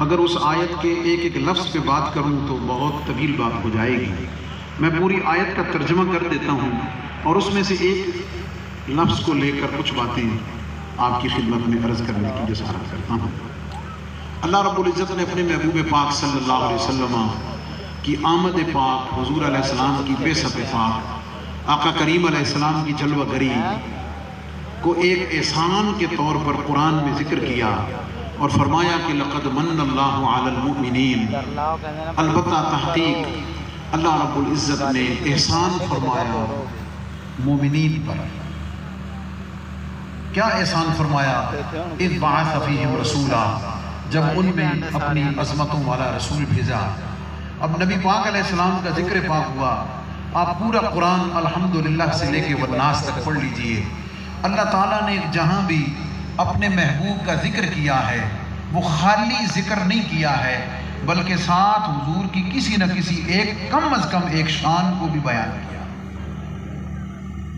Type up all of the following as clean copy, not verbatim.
اگر اس آیت کے ایک ایک لفظ پہ بات کروں تو بہت طویل بات ہو جائے گی۔ میں پوری آیت کا ترجمہ کر دیتا ہوں اور اس میں سے ایک لفظ کو لے کر کچھ باتیں آپ کی خدمت میں عرض کرنے کی جسارت کرتا ہوں۔ اللہ رب العزت نے اپنے محبوب پاک صلی اللہ علیہ وسلم کی آمد پاک، حضور علیہ السلام کی بعثت پاک، آقا کریم علیہ السلام کی جلوہ گری کو ایک احسان کے طور پر قرآن میں ذکر کیا اور فرمایا کہ لقد من اللہ علی المؤمنین، البتہ تحقیق اللہ رب العزت نے احسان فرمایا مومنین پر۔ کیا احسان فرمایا؟ اذ بعث فیہم رسولا، جب ان میں اپنی عظمتوں والا رسول بھیجا۔ اب نبی پاک علیہ السلام کا ذکر پاک ہوا، آپ پورا قرآن الحمدللہ سے لے کے والناس تک پڑھ لیجئے۔ اللہ تعالیٰ نے جہاں بھی اپنے محبوب کا ذکر کیا ہے وہ خالی ذکر نہیں کیا ہے، بلکہ ساتھ حضور کی کسی نہ کسی ایک کم از کم ایک شان کو بھی بیان کیا۔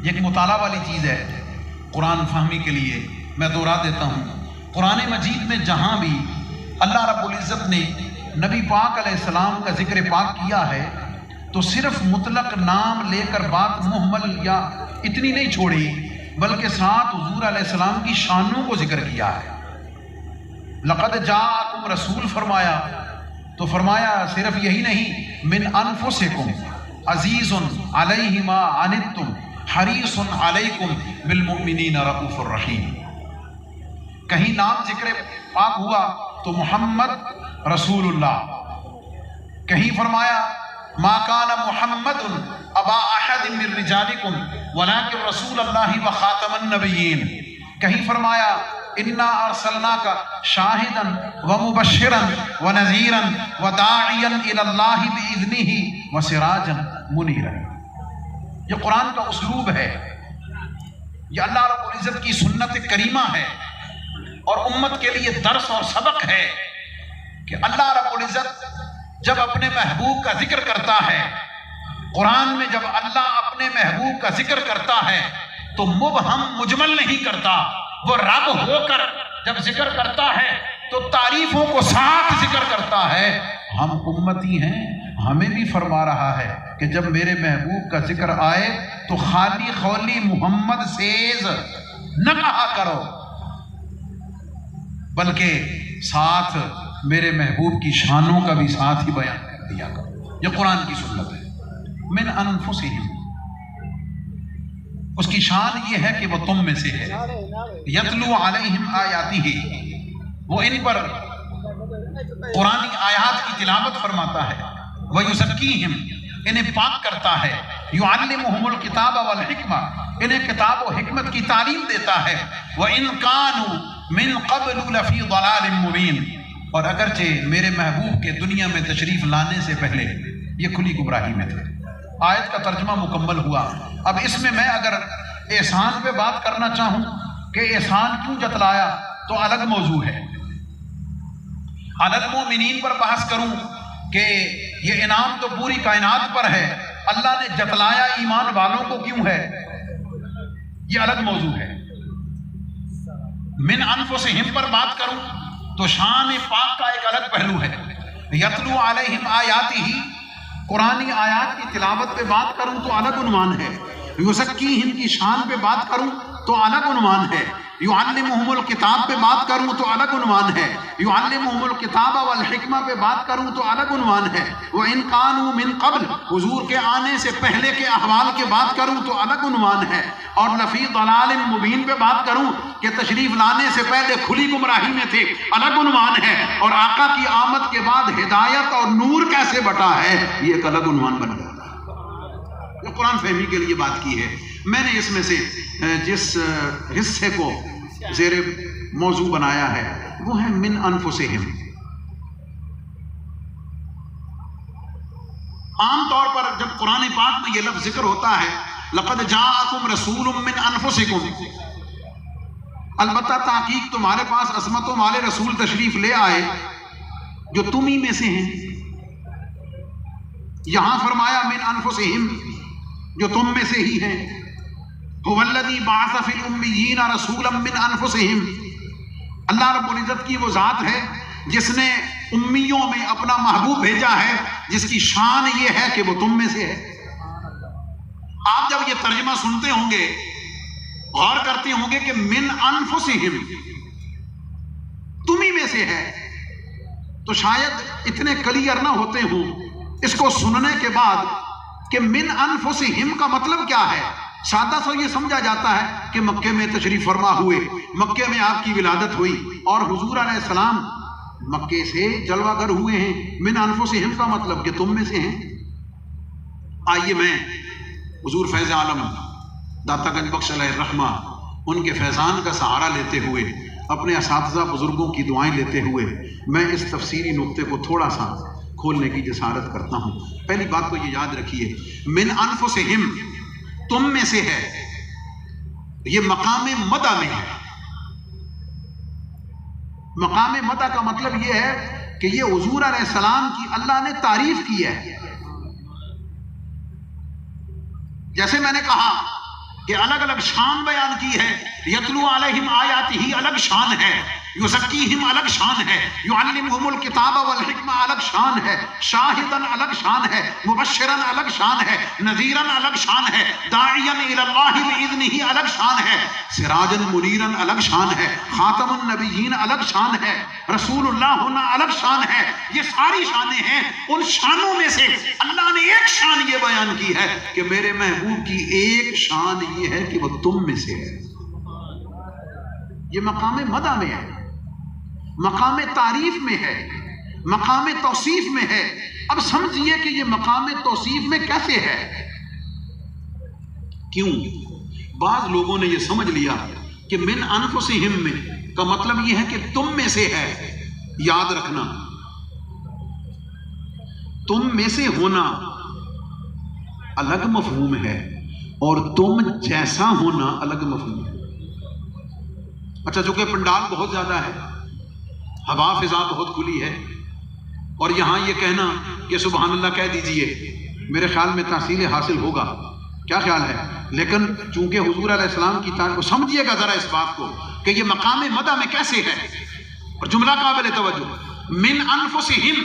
یہ ایک مطالعہ والی چیز ہے قرآن فہمی کے لیے۔ میں دوہرا دیتا ہوں، قرآن مجید میں جہاں بھی اللہ رب العزت نے نبی پاک علیہ السلام کا ذکر پاک کیا ہے تو صرف مطلق نام لے کر بات محمل یا اتنی نہیں چھوڑی، بلکہ ساتھ حضور علیہ السلام کی شانوں کو ذکر کیا ہے۔ لقد جاءکم رسول فرمایا تو فرمایا صرف یہی نہیں، من انفسکم عزیز علیہ ما عنتم حریص علیکم بالمؤمنین رؤوف الرحیم۔ کہیں نام ذکر پاک ہوا تو محمد رسول اللہ، کہیں فرمایا ما کان محمد ابا احد من رجالکم ولکن رسول اللہ وخاتم النبیین، کہیں فرمایا انا ارسلناک شاہدا ومبشرا ونذیرا وداعیا الی اللہ باذنہ وسراجا منیرا۔ یہ قرآن کا اسلوب ہے، یہ اللہ رب العزت کی سنت کریمہ ہے اور امت کے لیے درس اور سبق ہے کہ اللہ رب العزت جب اپنے محبوب کا ذکر کرتا ہے، قرآن میں جب اللہ اپنے محبوب کا ذکر کرتا ہے تو مبہم مجمل نہیں کرتا، وہ رب ہو کر جب ذکر کرتا ہے تو تعریفوں کو ساتھ ذکر کرتا ہے۔ ہم امتی ہیں، ہمیں بھی فرما رہا ہے کہ جب میرے محبوب کا ذکر آئے تو خالی خولی محمد سیز نہ کہا کرو، بلکہ ساتھ میرے محبوب کی شانوں کا بھی ساتھ ہی بیان کر دیا کرو۔ یہ قرآن کی سنت ہے۔ من انفسہم، اس کی شان یہ ہے کہ وہ تم میں سے ہے۔ یتلو علیہم آیاتہ، وہ ان پر قرآنی آیات کی تلاوت فرماتا ہے۔ ویزکیہم، انہیں پاک کرتا ہے۔ یعلمہم الکتاب والحکمہ، انہیں کتاب و حکمت کی تعلیم دیتا ہے۔ وَإِن كَانُوا مِن قَبْلُ لَفِي ضَلَالٍ مُبِينٍ، اور اگرچہ میرے محبوب کے دنیا میں تشریف لانے سے پہلے یہ کھلی گمراہی میں تھے۔ آیت کا ترجمہ مکمل ہوا۔ اب اس میں میں اگر احسان پہ بات کرنا چاہوں کہ احسان کیوں جتلایا تو الگ موضوع ہے۔ الگ مومنین پر بحث کروں کہ یہ انعام تو پوری کائنات پر ہے، اللہ نے جتلایا ایمان والوں کو کیوں ہے، یہ الگ موضوع ہے۔ من انفسہم پر بات کروں تو شان پاک کا ایک الگ پہلو ہے۔ یتلو علیہم آیاتہ، قرآنی آیات کی تلاوت پہ بات کروں تو الگ عنوان ہے۔ یزکیہم کی شان پہ بات کروں تو الگ عنوان ہے۔ یعلمہم الکتاب پہ بات کروں تو الگ عنوان ہے۔ یعلمہم الکتاب والحکمہ پہ بات کروں تو الگ عنوان ہے۔ وَإِن كَانُوا مِن قَبْلُ، حضور کے آنے سے پہلے کے احوال کے بات کروں تو الگ عنوان ہے۔ اور لفی ضلال مبین پہ بات کروں کہ تشریف لانے سے پہلے کھلی گمراہی میں تھے، الگ عنوان ہے۔ اور آقا کی آمد کے بعد ہدایت اور نور کیسے بٹا ہے، یہ ایک الگ عنوان بن گیا۔ یہ قرآن فہمی کے لیے بات کی ہے۔ میں نے اس میں سے جس حصے کو زیر موضوع بنایا ہے وہ ہے من انفسہم۔ عام طور پر جب قرآن پاک میں یہ لفظ ذکر ہوتا ہے لقد جاءکم رسول من انفسکم، البتہ تحقیق تمہارے پاس عصمتوں والے رسول تشریف لے آئے جو تم ہی میں سے ہیں۔ یہاں فرمایا من انفسہم، جو تم میں سے ہی ہیں۔ هو الذی بعث فی الامیین رسولا من انفسہم، اللہ رب العزت کی وہ ذات ہے جس نے امیوں میں اپنا محبوب بھیجا ہے، جس کی شان یہ ہے کہ وہ تم میں سے ہے۔ آپ جب یہ ترجمہ سنتے ہوں گے، غور کرتے ہوں گے کہ من انفسہم، تمہیں میں سے ہے، تو شاید اتنے کلیئر نہ ہوتے ہوں اس کو سننے کے بعد کہ من انفسہم کا مطلب کیا ہے۔ سادہ سا یہ سمجھا جاتا ہے کہ مکے میں تشریف فرما ہوئے، مکے میں آپ کی ولادت ہوئی اور حضور علیہ السلام مکے سے جلوہ گر ہوئے ہیں۔ من انفسہم کا مطلب کہ تم میں سے ہیں۔ آئیے میں حضور فیض عالم داتا گنج بخش علیہ الرحمہ ان کے فیضان کا سہارا لیتے ہوئے، اپنے اساتذہ بزرگوں کی دعائیں لیتے ہوئے، میں اس تفسیری نقطے کو تھوڑا سا کھولنے کی جسارت کرتا ہوں۔ پہلی بات تو یہ یاد رکھیے، من انفسہم، تم میں سے ہے، یہ مقام مدح میں ہے۔ مقام مدح کا مطلب یہ ہے کہ یہ حضور علیہ السلام کی اللہ نے تعریف کی ہے۔ جیسے میں نے کہا کہ الگ الگ شان بیان کی ہے، یتلو علیہم آیاتہ الگ شان ہے، یزکیہم الگ شان ہے، یعلمہم الکتاب والحکمہ الگ شان ہے، شاہدن الگ شان ہے، مبشرن الگ شان ہے، نذیرن الگ شان ہے، داعین الی اللہ بإذنہ الگ شان ہے، سراجن منیرن الگ شان ہے، خاتم النبیین الگ شان ہے، رسول اللہ ہونا الگ شان ہے۔ یہ ساری شانیں ہیں، ان شانوں میں سے اللہ نے ایک شان یہ بیان کی ہے کہ میرے محبوب کی ایک شان یہ ہے کہ وہ تم میں سے ہے۔ یہ مقام مدح میں ہے، مقام تعریف میں ہے، مقام توصیف میں ہے۔ اب سمجھئے کہ یہ مقام توصیف میں کیسے ہے؟ کیوں؟ بعض لوگوں نے یہ سمجھ لیا کہ من انفسہم میں کا مطلب یہ ہے کہ تم میں سے ہے۔ یاد رکھنا، تم میں سے ہونا الگ مفہوم ہے اور تم جیسا ہونا الگ مفہوم ہے۔ اچھا، چونکہ پنڈال بہت زیادہ ہے، ہوا فضا بہت کھلی ہے، اور یہاں یہ کہنا کہ سبحان اللہ کہہ دیجئے، میرے خیال میں تحصیل حاصل ہوگا، کیا خیال ہے؟ لیکن چونکہ حضور علیہ السلام کی تعریف، سمجھیے گا ذرا اس بات کو کہ یہ مقام مدح میں کیسے ہے، اور جملہ قابل توجہ، من انفسہم،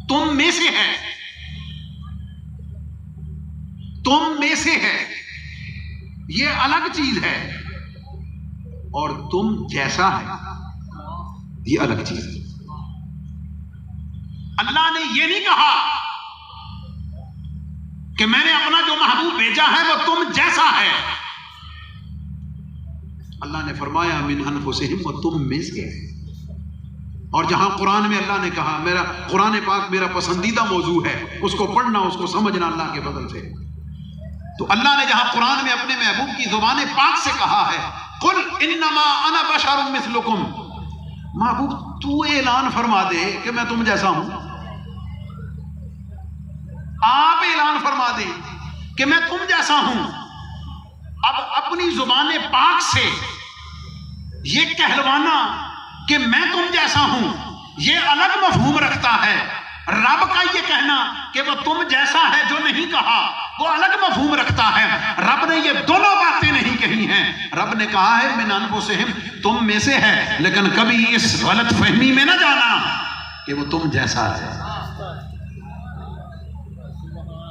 تم میں سے ہے، تم میں سے ہے، یہ الگ چیز ہے، اور تم جیسا ہے یہ الگ چیز ہے۔ اللہ نے یہ نہیں کہا کہ میں نے اپنا جو محبوب بھیجا ہے وہ تم جیسا ہے، اللہ نے فرمایا من انفسہم، وہ تم میں سے ہے۔ اور جہاں قرآن میں اللہ نے کہا، میرا قرآن پاک میرا پسندیدہ موضوع ہے، اس کو پڑھنا، اس کو سمجھنا اللہ کے فضل سے، تو اللہ نے جہاں قرآن میں اپنے محبوب کی زبان پاک سے کہا ہے قل انما انا بشر مثلکم، محبوب تو اعلان فرما دے کہ میں تم جیسا ہوں، آپ اعلان فرما دیں کہ میں تم جیسا ہوں۔ اب اپنی زبان پاک سے یہ کہلوانا کہ میں تم جیسا ہوں یہ الگ مفہوم رکھتا ہے، رب کا یہ کہنا کہ وہ تم جیسا ہے جو نہیں کہا وہ الگ مفہوم رکھتا ہے۔ رب نے یہ دونوں باتیں نہیں کہی ہیں، رب نے کہا ہے من انفسہم، تم میں سے ہے، لیکن کبھی اس غلط فہمی میں نہ جانا کہ وہ تم جیسا ہے۔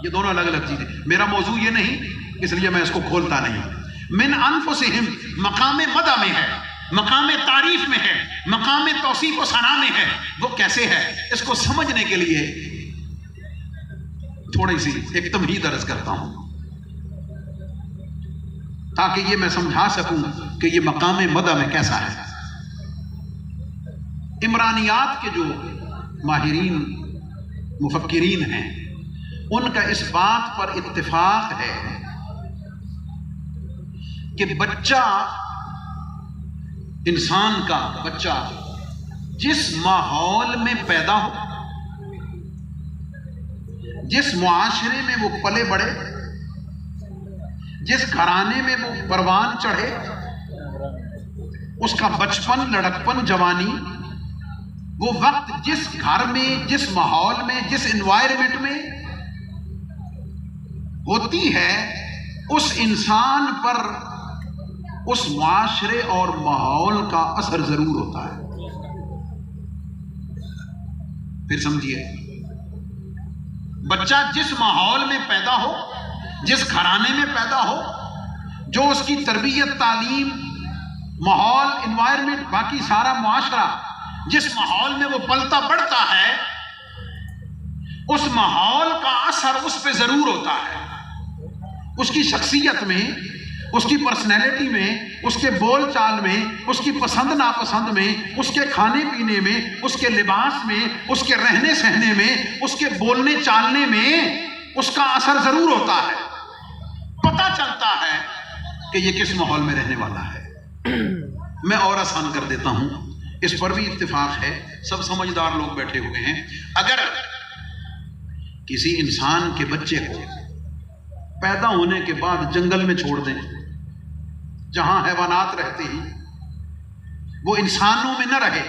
یہ دونوں الگ الگ چیزیں، میرا موضوع یہ نہیں، اس لیے میں اس کو کھولتا نہیں۔ من انفسہم مقام مدح میں ہے، مقام تعریف میں ہے، مقام توصیف و ثنا میں ہے۔ وہ کیسے ہے اس کو سمجھنے کے لیے تھوڑی سی ایک تمہید عرض کرتا ہوں تاکہ یہ میں سمجھا سکوں کہ یہ مقام مدح میں کیسا ہے۔ عمرانیات کے جو ماہرین مفکرین ہیں ان کا اس بات پر اتفاق ہے کہ بچہ، انسان کا بچہ جس ماحول میں پیدا ہو، جس معاشرے میں وہ پلے بڑھے، جس گھرانے میں وہ پروان چڑھے، اس کا بچپن، لڑکپن، جوانی، وہ وقت جس گھر میں، جس ماحول میں، جس انوائرمنٹ میں ہوتی ہے، اس انسان پر اس معاشرے اور ماحول کا اثر ضرور ہوتا ہے۔ پھر سمجھیے، بچہ جس ماحول میں پیدا ہو، جس گھرانے میں پیدا ہو، جو اس کی تربیت، تعلیم، ماحول، انوائرمنٹ، باقی سارا معاشرہ جس ماحول میں وہ پلتا بڑھتا ہے، اس ماحول کا اثر اس پہ ضرور ہوتا ہے، اس کی شخصیت میں، اس کی پرسنالٹی میں، اس کے بول چال میں، اس کی پسند ناپسند میں، اس کے کھانے پینے میں، اس کے لباس میں، اس کے رہنے سہنے میں، اس کے بولنے چالنے میں اس کا اثر ضرور ہوتا ہے۔ پتہ چلتا ہے کہ یہ کس ماحول میں رہنے والا ہے۔ میں اور آسان کر دیتا ہوں، اس پر بھی اتفاق ہے، سب سمجھدار لوگ بیٹھے ہوئے ہیں۔ اگر کسی انسان کے بچے کو پیدا ہونے کے بعد جنگل میں چھوڑ دیں، جہاں حیوانات رہتے ہیں، وہ انسانوں میں نہ رہے،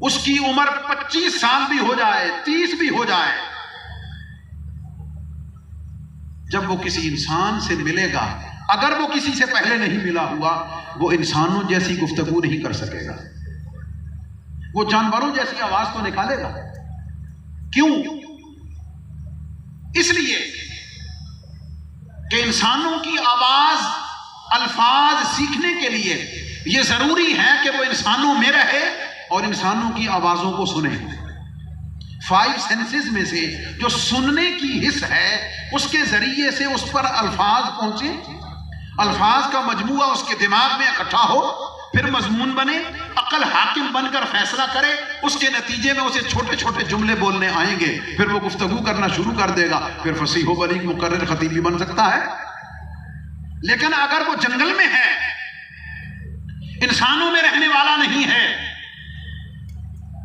اس کی عمر 25 سال بھی ہو جائے، 30 بھی ہو جائے، جب وہ کسی انسان سے ملے گا، اگر وہ کسی سے پہلے نہیں ملا ہوا، وہ انسانوں جیسی گفتگو نہیں کر سکے گا، وہ جانوروں جیسی آواز تو نکالے گا۔ کیوں؟ اس لیے کہ انسانوں کی آواز، الفاظ سیکھنے کے لیے یہ ضروری ہے کہ وہ انسانوں میں رہے اور انسانوں کی آوازوں کو سنے۔ 5 سینسز میں سے جو سننے کی حس ہے، اس کے ذریعے سے اس پر الفاظ پہنچے، الفاظ کا مجموعہ اس کے دماغ میں اکٹھا ہو، پھر مضمون بنے، عقل حاکم بن کر فیصلہ کرے، اس کے نتیجے میں اسے چھوٹے چھوٹے جملے بولنے آئیں گے، پھر وہ گفتگو کرنا شروع کر دے گا، پھر فصیح و بلیغ، مقرر، خطیب بھی بن سکتا ہے۔ لیکن اگر وہ جنگل میں ہے، انسانوں میں رہنے والا نہیں ہے،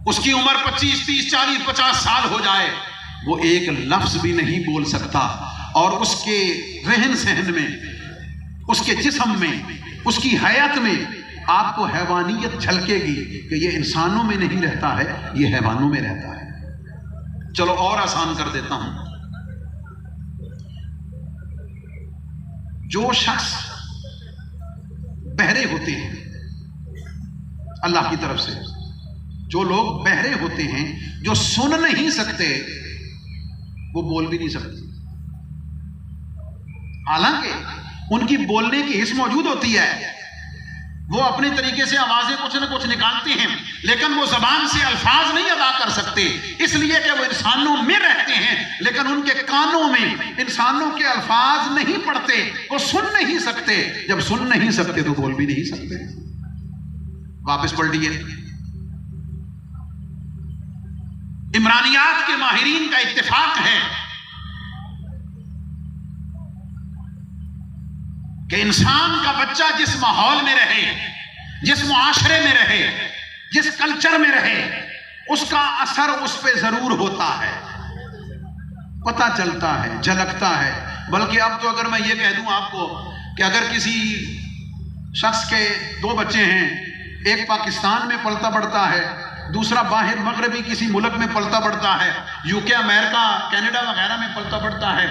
اس کی عمر 25، 30، 40، 50 سال ہو جائے، وہ ایک لفظ بھی نہیں بول سکتا، اور اس کے رہن سہن میں، اس کے جسم میں، اس کی حیات میں آپ کو حیوانیت جھلکے گی کہ یہ انسانوں میں نہیں رہتا ہے، یہ حیوانوں میں رہتا ہے۔ چلو اور آسان کر دیتا ہوں، جو شخص بہرے ہوتے ہیں اللہ کی طرف سے، جو لوگ بہرے ہوتے ہیں، جو سن نہیں سکتے، وہ بول بھی نہیں سکتے، حالانکہ ان کی بولنے کی حس موجود ہوتی ہے، وہ اپنے طریقے سے آوازیں کچھ نہ کچھ نکالتے ہیں، لیکن وہ زبان سے الفاظ نہیں ادا کر سکتے، اس لیے کہ وہ انسانوں میں رہتے ہیں، لیکن ان کے کانوں میں انسانوں کے الفاظ نہیں پڑتے، وہ سن نہیں سکتے۔ جب سن نہیں سکتے تو بول بھی نہیں سکتے۔ واپس پلٹیے، عمرانیات کے ماہرین کا اتفاق ہے کہ انسان کا بچہ جس ماحول میں رہے، جس معاشرے میں رہے، جس کلچر میں رہے، اس کا اثر اس پہ ضرور ہوتا ہے، پتہ چلتا ہے، جھلکتا ہے۔ بلکہ اب تو اگر میں یہ کہہ دوں آپ کو کہ اگر کسی شخص کے 2 بچے ہیں، ایک پاکستان میں پلتا بڑھتا ہے، دوسرا باہر مغربی کسی ملک میں پلتا بڑھتا ہے، UK، امریکہ، کینیڈا وغیرہ میں پلتا بڑھتا ہے،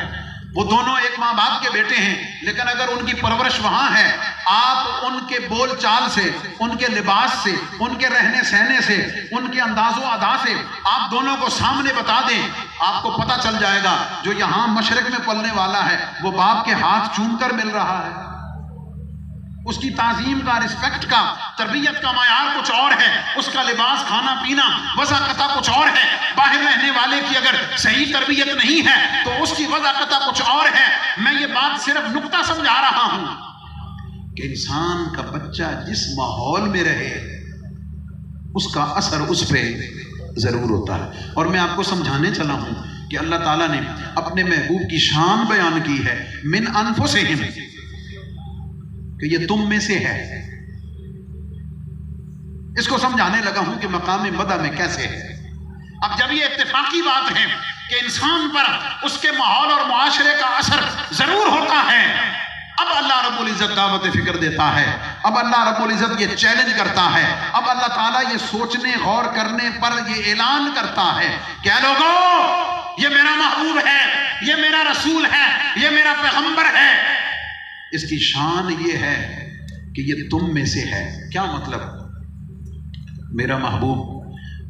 وہ دونوں ایک ماں باپ کے بیٹے ہیں، لیکن اگر ان کی پرورش وہاں ہے، آپ ان کے بول چال سے، ان کے لباس سے، ان کے رہنے سہنے سے، ان کے انداز و ادا سے آپ دونوں کو سامنے بتا دیں، آپ کو پتہ چل جائے گا جو یہاں مشرق میں پلنے والا ہے وہ باپ کے ہاتھ چوم کر مل رہا ہے، اس کی تعظیم کا، رسپیکٹ کا، تربیت کا معیار کچھ اور ہے، اس کا لباس، کھانا پینا، وضاقتہ کچھ اور ہے۔ باہر رہنے والے کی اگر صحیح تربیت نہیں ہے تو اس کی وضاقتہ کچھ اور ہے۔ میں یہ بات صرف نقطہ سمجھا رہا ہوں کہ انسان کا بچہ جس ماحول میں رہے، اس کا اثر اس پہ ضرور ہوتا ہے۔ اور میں آپ کو سمجھانے چلا ہوں کہ اللہ تعالیٰ نے اپنے محبوب کی شان بیان کی ہے، من انفسہم، کہ یہ تم میں سے ہے۔ اس کو سمجھانے لگا ہوں کہ مقام مدح میں کیسے ہے۔ اب جب یہ اتفاقی بات ہے کہ انسان پر اس کے ماحول اور معاشرے کا اثر ضرور ہوتا ہے، اب اللہ رب العزت دعوت فکر دیتا ہے، اب اللہ رب العزت یہ چیلنج کرتا ہے، اب اللہ تعالیٰ یہ سوچنے، غور کرنے پر یہ اعلان کرتا ہے کہ اے لوگو، یہ میرا محبوب ہے، یہ میرا رسول ہے، یہ میرا پیغمبر ہے، اس کی شان یہ ہے کہ یہ تم میں سے ہے۔ کیا مطلب؟ میرا محبوب